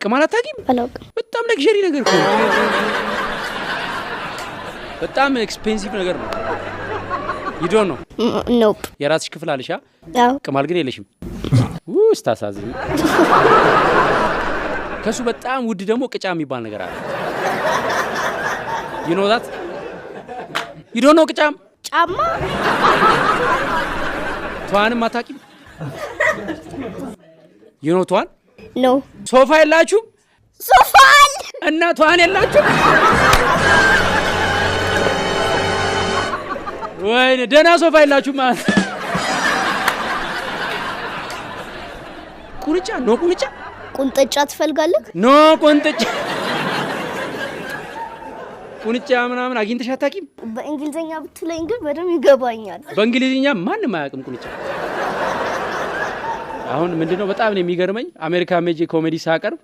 ቅማል አታውቂም? አላውቅም። በጣም ለግዠሪ ነገር እኮ በጣም ኤክስፔንሲቭ ነገር ነው። you don't know? nope የራስሽ ክፍል አለሽ? አዎ። ቅማል ግን የለሽም። ስታሳዝኝ። ከሱ በጣም ውድ ደግሞ ቅጫ የሚባል ነገር አለ። you know that? you don't know ቅጫም? ጫማ ተዋንም አታውቂም? you know ተዋን? no ሶፋ የላችሁም? ሶፋ እና ተዋን የላችሁም? ወይኔ ደህና ሶፋ የላችሁም ማለት ቁንጫ ኖ ቁንጫ ቁንጥጫ ትፈልጋለህ? ኖ ቁንጥጫ ቁንጫ ምናምን አግኝተሽ አታውቂም? በእንግሊዘኛ ብትለኝ ግን በደም ይገባኛል። በእንግሊዝኛ ማንም አያውቅም ቁንጫ። አሁን ምንድነው በጣም ነው የሚገርመኝ አሜሪካ ሜጂ ኮሜዲ ሳቀርብ